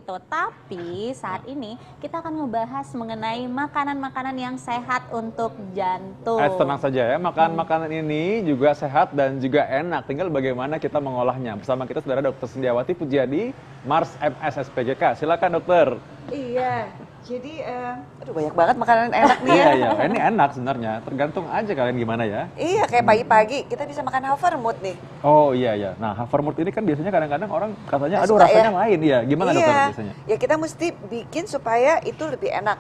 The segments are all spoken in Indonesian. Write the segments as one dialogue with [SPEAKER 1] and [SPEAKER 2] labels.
[SPEAKER 1] itu. Tapi saat ini kita akan ngebahas mengenai makanan-makanan yang sehat untuk jantung.
[SPEAKER 2] Tenang saja ya, makanan ini juga sehat dan juga enak. Tinggal bagaimana kita mengolahnya. Bersama kita saudara Dr. Sindiawati Pujiadi, Mars MS SPGK. Silakan dokter.
[SPEAKER 3] Iya, jadi aduh banyak banget makanan enak nih ya.
[SPEAKER 2] Iya, ini enak sebenarnya. Tergantung aja kalian gimana ya.
[SPEAKER 3] Iya, kayak pagi-pagi kita bisa makan havermut nih.
[SPEAKER 2] Oh iya. Nah, havermut ini kan biasanya kadang-kadang orang katanya,
[SPEAKER 3] Nggak
[SPEAKER 2] aduh
[SPEAKER 3] suka
[SPEAKER 2] rasanya
[SPEAKER 3] ya?
[SPEAKER 2] lain. Iya, gimana
[SPEAKER 3] Iya,
[SPEAKER 2] dokter biasanya?
[SPEAKER 3] ya kita mesti bikin supaya itu lebih enak.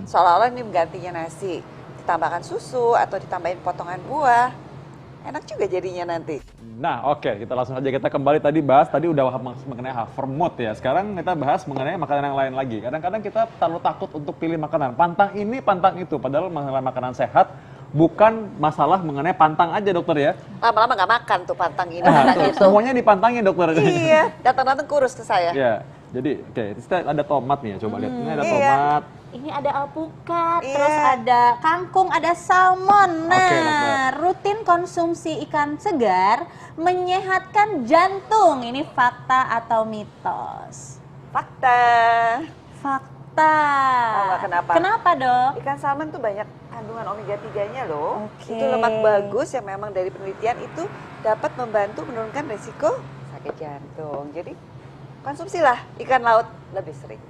[SPEAKER 3] Seolah-olah ini menggantinya nasi. Ditambahkan susu atau ditambahin potongan buah. Enak juga jadinya nanti.
[SPEAKER 2] Nah, oke, kita langsung aja kita kembali tadi bahas udah mengenai havermut ya. Sekarang kita bahas mengenai makanan yang lain lagi. Kadang-kadang kita terlalu takut untuk pilih makanan. Pantang ini, pantang itu. Padahal mengenai makanan sehat bukan masalah mengenai pantang aja dokter ya.
[SPEAKER 3] Lama-lama nggak makan tuh pantang ini,
[SPEAKER 2] Nah,
[SPEAKER 3] pantang
[SPEAKER 2] tuh,
[SPEAKER 3] itu.
[SPEAKER 2] semuanya dipantangin dokter.
[SPEAKER 3] Iya, datang-datang kurus ke saya.
[SPEAKER 2] Ya, jadi oke, kita ada tomat nih ya, coba lihat. Ini ada
[SPEAKER 3] Iya.
[SPEAKER 2] tomat.
[SPEAKER 1] Ini ada alpukat,
[SPEAKER 3] Iya.
[SPEAKER 1] terus ada kangkung, ada salmon. Nah,
[SPEAKER 2] Oke, dokter.
[SPEAKER 1] rutin konsumsi ikan segar menyehatkan jantung. Ini fakta atau mitos?
[SPEAKER 3] Fakta.
[SPEAKER 1] Fakta.
[SPEAKER 3] Oh, nggak kenapa?
[SPEAKER 1] Kenapa, Dok?
[SPEAKER 3] Ikan salmon tuh banyak kandungan omega 3-nya loh.
[SPEAKER 1] Oke.
[SPEAKER 3] Itu lemak bagus yang memang dari penelitian itu dapat membantu menurunkan risiko sakit jantung. Jadi konsumsilah ikan laut lebih sering.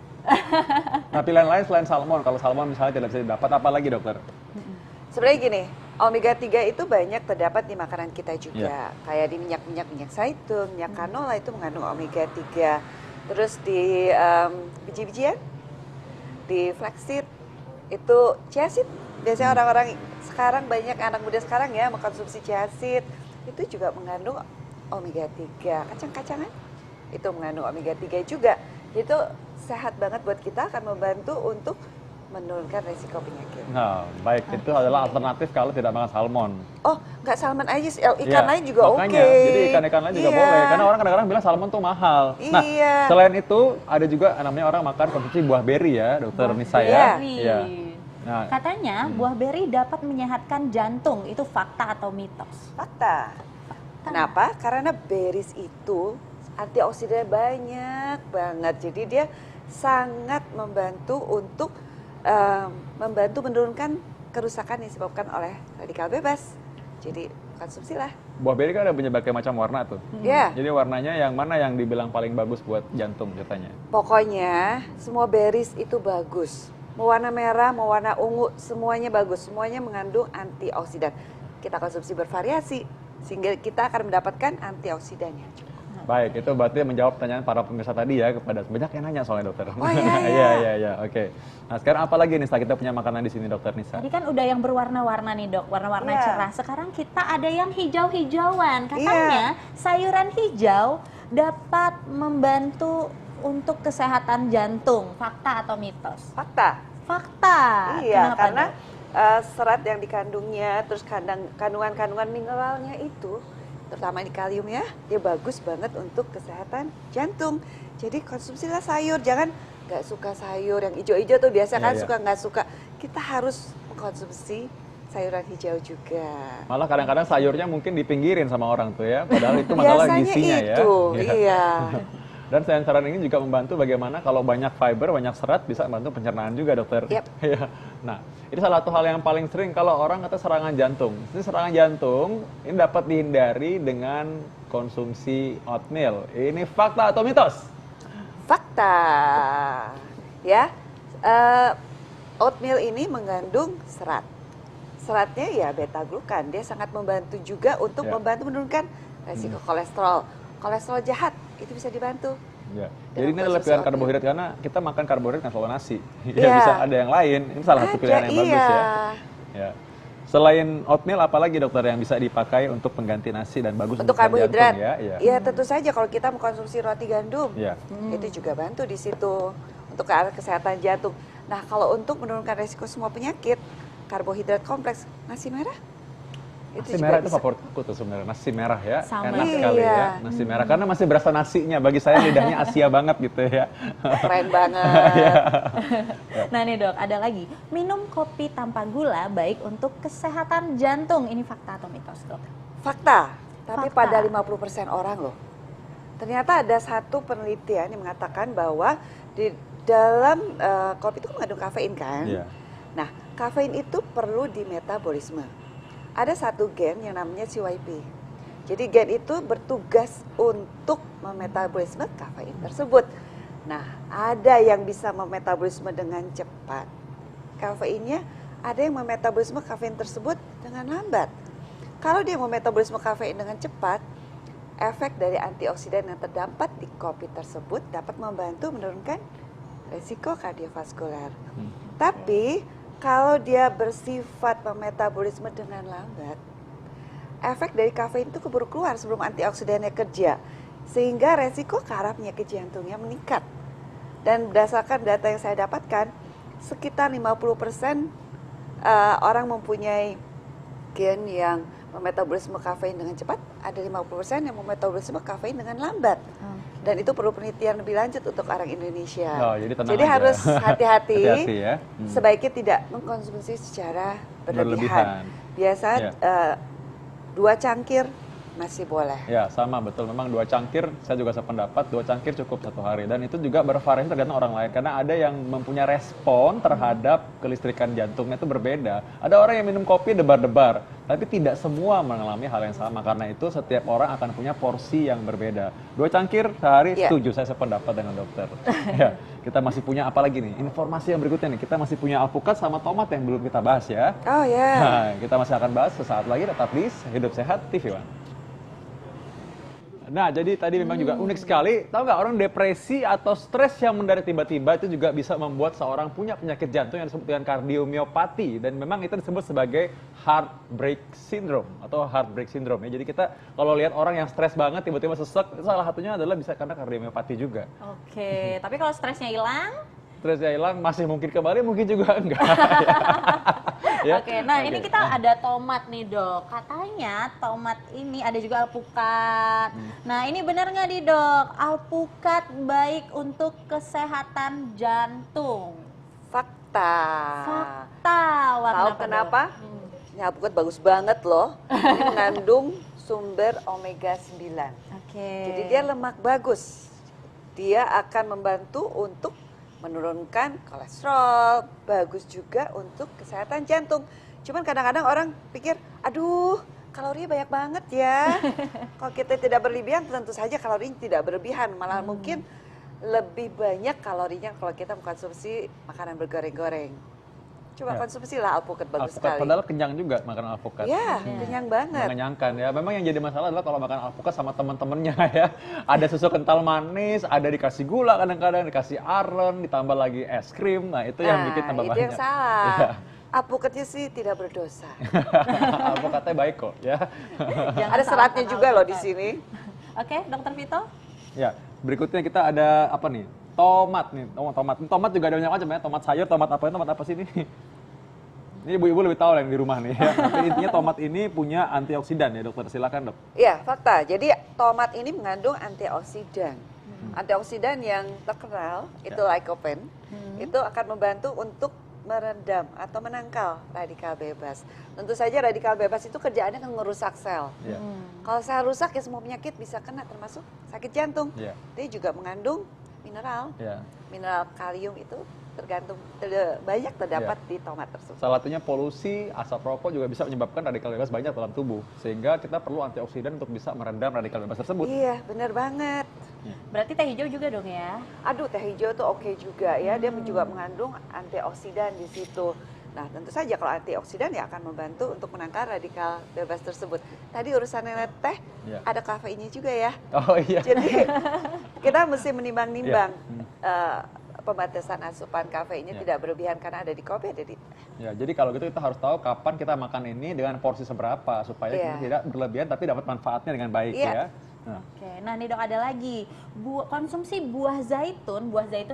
[SPEAKER 2] Nah, pilihan lain selain salmon. Kalau salmon misalnya tidak bisa didapat, apa lagi dokter?
[SPEAKER 3] Sebenarnya gini, omega 3 itu banyak terdapat di makanan kita juga.
[SPEAKER 2] Iya.
[SPEAKER 3] Kayak di minyak zaitun, minyak canola itu mengandung omega 3. Terus di biji-bijian, di flaxseed, itu chia seed. Biasanya orang-orang sekarang banyak anak muda sekarang ya mengkonsumsi chia seed. Itu juga mengandung omega 3. Kacang-kacangan itu mengandung omega 3 juga. Itu sehat banget buat kita, akan membantu untuk menurunkan risiko penyakit.
[SPEAKER 2] Nah, baik, itu adalah alternatif kalau tidak makan salmon.
[SPEAKER 3] Oh, nggak salmon aja sih, ikan
[SPEAKER 2] Iya,
[SPEAKER 3] lain juga oke.
[SPEAKER 2] makanya, jadi ikan-ikan lain juga
[SPEAKER 3] Iya.
[SPEAKER 2] boleh. Karena orang kadang-kadang bilang salmon tuh mahal. Nah,
[SPEAKER 3] Iya.
[SPEAKER 2] selain itu ada juga namanya orang makan konsumsi buah beri ya, dokter Nisa ya.
[SPEAKER 1] Beri.
[SPEAKER 2] Iya. Nah,
[SPEAKER 1] Katanya buah beri dapat menyehatkan jantung. Itu fakta atau mitos?
[SPEAKER 3] Fakta. Kenapa? Karena berries itu antioksidan banyak banget. Jadi dia sangat membantu untuk membantu menurunkan kerusakan yang disebabkan oleh radikal bebas. Jadi konsumsilah.
[SPEAKER 2] buah beri kan ada berbagai macam warna tuh.
[SPEAKER 3] Ya,
[SPEAKER 2] Jadi warnanya yang mana yang dibilang paling bagus buat jantung katanya?
[SPEAKER 3] pokoknya semua berries itu bagus. Mau warna merah, mau warna ungu, semuanya bagus. Semuanya mengandung antioksidan. Kita konsumsi bervariasi sehingga kita akan mendapatkan antioksidannya.
[SPEAKER 2] Baik, itu berarti menjawab pertanyaan para pemirsa tadi ya, kepada banyak yang nanya soalnya dokter.
[SPEAKER 3] Oh, iya.
[SPEAKER 2] iya, oke. Nah, sekarang apa lagi nih setelah kita punya makanan di sini dokter Nisa?
[SPEAKER 1] Tadi kan udah yang berwarna-warna nih, Dok, warna-warna
[SPEAKER 3] Iya.
[SPEAKER 1] cerah. Sekarang kita ada yang hijau-hijauan. Katanya sayuran hijau dapat membantu untuk kesehatan jantung. Fakta atau mitos?
[SPEAKER 3] Fakta.
[SPEAKER 1] Fakta.
[SPEAKER 3] Iya,
[SPEAKER 1] Kenapa,
[SPEAKER 3] karena
[SPEAKER 1] Dok?
[SPEAKER 3] serat yang dikandungnya, terus kandungan-kandungan mineralnya itu, terutama di kalium ya, dia bagus banget untuk kesehatan jantung. Jadi konsumsilah sayur, jangan nggak suka sayur yang hijau-hijau tuh biasa kan
[SPEAKER 2] Iya.
[SPEAKER 3] suka nggak suka. Kita harus mengkonsumsi sayuran hijau juga.
[SPEAKER 2] Malah kadang-kadang sayurnya mungkin dipinggirin sama orang tuh ya, padahal itu masalah
[SPEAKER 3] Biasanya
[SPEAKER 2] gizinya
[SPEAKER 3] itu,
[SPEAKER 2] ya.
[SPEAKER 3] iya.
[SPEAKER 2] Dan sayur-sayuran ini juga membantu bagaimana kalau banyak fiber, banyak serat bisa membantu pencernaan juga dokter.
[SPEAKER 3] Yap.
[SPEAKER 2] Iya. Nah, ini salah satu hal yang paling sering kalau orang kata serangan jantung. Ini serangan jantung ini dapat dihindari dengan konsumsi oatmeal. Ini fakta atau mitos?
[SPEAKER 3] Fakta, ya. Oatmeal ini mengandung serat. Seratnya ya beta glukan. Dia sangat membantu juga untuk
[SPEAKER 2] Ya.
[SPEAKER 3] membantu menurunkan resiko kolesterol. Kolesterol jahat itu bisa dibantu.
[SPEAKER 2] Ya.
[SPEAKER 3] Dengan
[SPEAKER 2] Jadi ini adalah
[SPEAKER 3] konsumsi
[SPEAKER 2] pilihan
[SPEAKER 3] oatmeal.
[SPEAKER 2] karbohidrat karena kita makan karbohidrat kan selalu nasi. Ya
[SPEAKER 3] Iya.
[SPEAKER 2] bisa ada yang lain. Ini salah satu pilihan yang bagus ya. Ya. Selain oatmeal apalagi dokter yang bisa dipakai untuk pengganti nasi dan bagus
[SPEAKER 3] Untuk
[SPEAKER 2] kesehatan
[SPEAKER 3] karbohidrat,
[SPEAKER 2] jantung, ya? Iya.
[SPEAKER 3] ya tentu saja kalau kita mengkonsumsi roti gandum,
[SPEAKER 2] Iya.
[SPEAKER 3] itu juga bantu di situ untuk ke arah kesehatan jantung. Nah kalau untuk menurunkan resiko semua penyakit, karbohidrat kompleks, nasi merah,
[SPEAKER 2] Nasi
[SPEAKER 3] juga
[SPEAKER 2] merah itu
[SPEAKER 3] bisa.
[SPEAKER 2] favorit aku tuh sebenarnya, nasi merah ya,
[SPEAKER 1] Sama.
[SPEAKER 2] enak sekali
[SPEAKER 3] Iya.
[SPEAKER 2] ya, nasi merah karena masih berasa nasinya. Bagi saya lidahnya Asia banget gitu ya.
[SPEAKER 3] Keren banget.
[SPEAKER 2] Iya.
[SPEAKER 1] Nah nih, Dok, ada lagi. Minum kopi tanpa gula baik untuk kesehatan jantung. Ini fakta atau mitos, Dok?
[SPEAKER 3] Fakta, tapi
[SPEAKER 1] Fakta.
[SPEAKER 3] pada 50% orang loh. Ternyata ada satu penelitian yang mengatakan bahwa di dalam kopi itu mengandung kafein kan.
[SPEAKER 2] Iya.
[SPEAKER 3] Nah, kafein itu perlu di metabolisme. Ada satu gen yang namanya CYP. Jadi gen itu bertugas untuk memetabolisme kafein tersebut. Nah, ada yang bisa memetabolisme dengan cepat kafeinnya, ada yang memetabolisme kafein tersebut dengan lambat. Kalau dia memetabolisme kafein dengan cepat, efek dari antioksidan yang terdapat di kopi tersebut dapat membantu menurunkan risiko kardiovaskuler. Tapi kalau dia bersifat memetabolisme dengan lambat, efek dari kafein itu keburu keluar sebelum antioksidannya kerja, sehingga resiko ke arah penyakit jantungnya meningkat. Dan berdasarkan data yang saya dapatkan, sekitar 50% orang mempunyai gen yang memetabolisme kafein dengan cepat, ada 50% yang memetabolisme kafein dengan lambat. Dan itu perlu penelitian lebih lanjut untuk orang Indonesia.
[SPEAKER 2] Oh, jadi tenang aja.
[SPEAKER 3] harus hati-hati,
[SPEAKER 2] Hati-hati ya.
[SPEAKER 3] sebaiknya tidak mengkonsumsi secara berlebihan. Biasa
[SPEAKER 2] Ya.
[SPEAKER 3] 2 cangkir masih boleh.
[SPEAKER 2] Ya, sama betul. Memang 2 cangkir, saya juga sependapat 2 cangkir cukup 1 hari. Dan itu juga bervariasi tergantung orang lain. Karena ada yang mempunyai respon terhadap kelistrikan jantungnya itu berbeda. Ada orang yang minum kopi debar-debar, tapi tidak semua mengalami hal yang sama. Karena itu setiap orang akan punya porsi yang berbeda. 2 cangkir sehari, setuju. Saya sependapat dengan dokter. Ya, kita masih punya apa lagi nih? Informasi yang berikutnya nih. Kita masih punya alpukat sama tomat yang belum kita bahas ya.
[SPEAKER 3] Oh ya.
[SPEAKER 2] Nah, kita masih akan bahas sesaat lagi. Tetap di Hidup Sehat TV One. Nah, jadi tadi memang juga unik sekali. Tahu nggak, orang depresi atau stres yang mendadak tiba-tiba itu juga bisa membuat seorang punya penyakit jantung yang disebut dengan kardiomiopati. Dan memang itu disebut sebagai heartbreak syndrome atau heartbreak syndrome. Ya. Jadi kita kalau lihat orang yang stres banget tiba-tiba sesek, itu salah satunya adalah bisa karena kardiomiopati juga.
[SPEAKER 1] Oke, tapi kalau stresnya hilang?
[SPEAKER 2] Stresnya hilang, masih mungkin kembali, mungkin juga enggak. Ya.
[SPEAKER 1] Oke, nah ini kita ada tomat nih dok. Katanya tomat ini ada juga alpukat. Nah ini benar nggak nih dok? Alpukat baik untuk kesehatan jantung.
[SPEAKER 3] Fakta.
[SPEAKER 1] Fakta. Wah,
[SPEAKER 3] Tahu kenapa? Ini alpukat bagus banget loh. Ini mengandung sumber omega 9.
[SPEAKER 1] Oke.
[SPEAKER 3] Jadi dia lemak bagus. Dia akan membantu untuk menurunkan kolesterol, bagus juga untuk kesehatan jantung. Cuman kadang-kadang orang pikir, aduh kalorinya banyak banget ya. Kalau kita tidak berlebihan, tentu saja kalorinya tidak berlebihan. Malah mungkin lebih banyak kalorinya kalau kita mengkonsumsi makanan bergoreng-goreng. Coba konsumsilah alpukat, bagus
[SPEAKER 2] Alpukat,
[SPEAKER 3] sekali.
[SPEAKER 2] padahal kenyang juga makan alpukat.
[SPEAKER 3] Ya, kenyang banget.
[SPEAKER 2] Mengenyangkan ya. Memang yang jadi masalah adalah kalau makan alpukat sama teman-temannya ya. Ada susu kental manis, ada dikasih gula kadang-kadang, dikasih aren, ditambah lagi es krim. Nah, itu yang bikin tambah
[SPEAKER 3] itu
[SPEAKER 2] banyak.
[SPEAKER 3] yang salah.
[SPEAKER 2] Iya.
[SPEAKER 3] Alpukatnya sih tidak berdosa.
[SPEAKER 2] Alpukatnya baik kok ya.
[SPEAKER 1] Jangan
[SPEAKER 3] Ada seratnya
[SPEAKER 1] salahkan
[SPEAKER 3] juga loh di
[SPEAKER 1] alpukat.
[SPEAKER 3] sini.
[SPEAKER 1] Oke, dokter Vito?
[SPEAKER 2] Ya, berikutnya kita ada apa nih? Tomat nih. Tomat juga ada banyak macam ya. Tomat sayur, tomat apa sih ini? Ini ibu-ibu lebih tahu lah yang di rumah nih ya. Tapi intinya tomat ini punya antioksidan ya dokter. Silakan dok.
[SPEAKER 3] Iya, fakta. Jadi tomat ini mengandung antioksidan. Antioksidan yang terkenal itu lycopene. Itu akan membantu untuk meredam atau menangkal radikal bebas. Tentu saja radikal bebas itu kerjaannya kan merusak sel.
[SPEAKER 2] Ya.
[SPEAKER 3] Kalau sel rusak ya semua penyakit bisa kena, termasuk sakit jantung.
[SPEAKER 2] Ya.
[SPEAKER 3] Dia juga mengandung mineral.
[SPEAKER 2] Ya.
[SPEAKER 3] Mineral kalium itu banyak terdapat di tomat tersebut.
[SPEAKER 2] Salah satunya polusi, asap rokok juga bisa menyebabkan radikal bebas banyak dalam tubuh. Sehingga kita perlu antioksidan untuk bisa meredam radikal bebas tersebut.
[SPEAKER 3] Iya, benar banget.
[SPEAKER 1] Berarti teh hijau juga dong ya?
[SPEAKER 3] Aduh, teh hijau tuh oke juga ya. Dia juga mengandung antioksidan di situ. Nah, tentu saja kalau antioksidan ya akan membantu untuk menangkal radikal bebas tersebut. Tadi urusannya teh, ada kafeinnya juga ya.
[SPEAKER 2] Oh iya.
[SPEAKER 3] Jadi kita mesti menimbang-nimbang. Pembatasan asupan kafeinnya tidak berlebihan karena ada di kopi, ada di teh.
[SPEAKER 2] Ya, jadi kalau gitu kita harus tahu kapan kita makan ini dengan porsi seberapa supaya kita tidak berlebihan tapi dapat manfaatnya dengan baik ya. Nah.
[SPEAKER 1] Oke, nah nih dok ada lagi konsumsi buah zaitun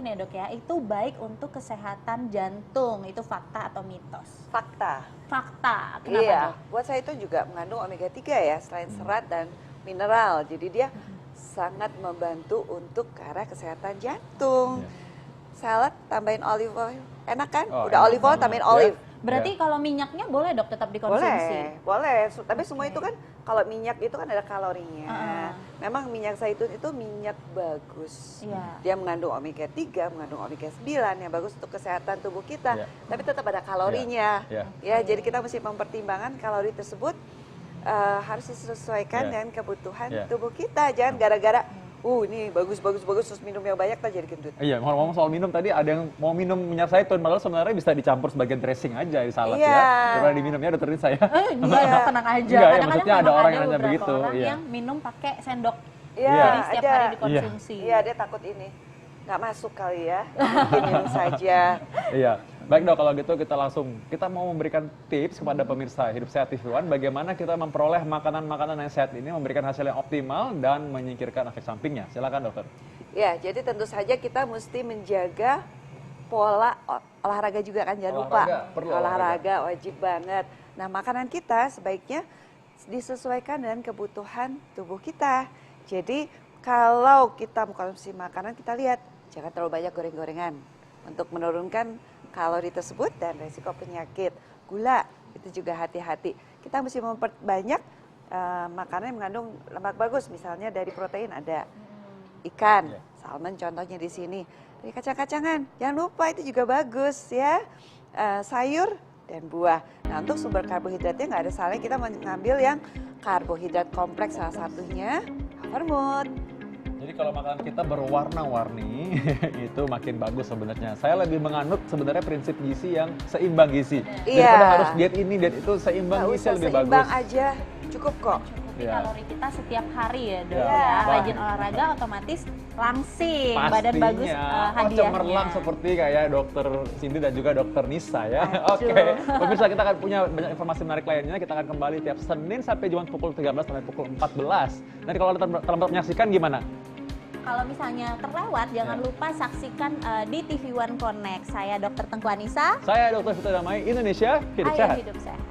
[SPEAKER 1] ya dok ya, itu baik untuk kesehatan jantung, itu fakta atau mitos?
[SPEAKER 3] Fakta.
[SPEAKER 1] Fakta, kenapa
[SPEAKER 3] Iya,
[SPEAKER 1] dok?
[SPEAKER 3] buah zaitun juga mengandung omega 3 ya, selain serat dan mineral. Jadi dia sangat membantu untuk ke arah kesehatan jantung. Salad tambahin olive oil, enak kan? Udah
[SPEAKER 2] enak
[SPEAKER 3] olive oil
[SPEAKER 2] banget.
[SPEAKER 3] tambahin olive.
[SPEAKER 1] Berarti kalau minyaknya boleh dok tetap dikonsumsi?
[SPEAKER 3] Boleh. Tapi semua itu kan kalau minyak itu kan ada kalorinya. Memang minyak zaitun itu minyak bagus.
[SPEAKER 1] Iya.
[SPEAKER 3] Dia mengandung omega 3, mengandung omega 9 yang bagus untuk kesehatan tubuh kita.
[SPEAKER 2] Iya.
[SPEAKER 3] Tapi tetap ada kalorinya.
[SPEAKER 2] Iya.
[SPEAKER 3] Ya, jadi kita mesti mempertimbangkan kalori tersebut harus disesuaikan
[SPEAKER 2] Iya.
[SPEAKER 3] dengan kebutuhan
[SPEAKER 2] Iya.
[SPEAKER 3] tubuh kita. Jangan gara-gara ini bagus terus minum yang banyak tak jadi gendut.
[SPEAKER 2] Iya, ngomong-ngomong soal minum tadi ada yang mau minum minyak zaitun, padahal sebenarnya bisa dicampur sebagai dressing aja di salad
[SPEAKER 3] Iya.
[SPEAKER 2] ya. Daripada diminumnya dokterin saya.
[SPEAKER 1] Enggak,
[SPEAKER 3] Iya.
[SPEAKER 1] tenang aja.
[SPEAKER 2] Enggak ya,
[SPEAKER 1] Kadang-kadang
[SPEAKER 2] maksudnya ada
[SPEAKER 1] memang
[SPEAKER 2] orang yang hanya
[SPEAKER 1] beberapa
[SPEAKER 2] begitu,
[SPEAKER 1] orang
[SPEAKER 2] iya.
[SPEAKER 1] yang minum pakai sendok.
[SPEAKER 3] Iya,
[SPEAKER 1] Jadi setiap
[SPEAKER 3] ada.
[SPEAKER 1] hari dikonsumsi.
[SPEAKER 3] Iya, dia takut ini nggak masuk kali ya. Mungkin minum saja.
[SPEAKER 2] Iya. Baik dok, kalau gitu kita mau memberikan tips kepada pemirsa Hidup Sehat TV1 bagaimana kita memperoleh makanan-makanan yang sehat ini memberikan hasil yang optimal dan menyingkirkan efek sampingnya. Silakan dokter.
[SPEAKER 3] Ya, jadi tentu saja kita mesti menjaga pola olahraga juga kan, jangan lupa.
[SPEAKER 2] Olahraga, perlu
[SPEAKER 3] Olahraga wajib banget. Nah, makanan kita sebaiknya disesuaikan dengan kebutuhan tubuh kita. Jadi, kalau kita mengkonsumsi makanan, kita lihat jangan terlalu banyak goreng-gorengan untuk menurunkan kalori tersebut dan resiko penyakit. Gula itu juga hati-hati. Kita mesti memperbanyak makanan yang mengandung lemak bagus, misalnya dari protein ada ikan,
[SPEAKER 2] Iya.
[SPEAKER 3] salmon contohnya di sini. Dari kacang-kacangan, jangan lupa itu juga bagus ya. Sayur dan buah. Nah, untuk sumber karbohidratnya nggak ada salahnya kita mengambil yang karbohidrat kompleks, salah satunya havermut.
[SPEAKER 2] Jadi kalau makanan kita berwarna-warni itu makin bagus sebenarnya. Saya lebih menganut sebenarnya prinsip gizi yang seimbang gizi.
[SPEAKER 3] Iya.
[SPEAKER 2] Daripada harus diet ini, diet itu seimbang
[SPEAKER 3] Nggak
[SPEAKER 2] gizi
[SPEAKER 3] usah
[SPEAKER 2] lebih
[SPEAKER 3] seimbang
[SPEAKER 2] bagus.
[SPEAKER 3] aja, cukup kok.
[SPEAKER 1] Cukupi
[SPEAKER 2] Iya.
[SPEAKER 1] kalori kita setiap hari ya dok
[SPEAKER 2] Iya.
[SPEAKER 1] ya.
[SPEAKER 2] Wah.
[SPEAKER 1] Rajin olahraga otomatis langsing, badan bagus hadiahnya.
[SPEAKER 2] Cemerlang seperti kayak dokter Cindy dan juga dokter Nisa ya.
[SPEAKER 1] Aduh.
[SPEAKER 2] Oke, pemirsa kita akan punya banyak informasi menarik lainnya. Kita akan kembali tiap Senin sampai Jumat pukul 13 sampai pukul 14. Nanti kalau Anda terlambat menyaksikan gimana?
[SPEAKER 1] Kalau misalnya terlewat, jangan
[SPEAKER 2] Ya.
[SPEAKER 1] lupa saksikan di TV One Connect. Saya Dr. Tengku Anissa.
[SPEAKER 2] Saya Dr. Vito Damai, Indonesia Hidup
[SPEAKER 1] Ayo
[SPEAKER 2] Sehat.
[SPEAKER 1] hidup sehat.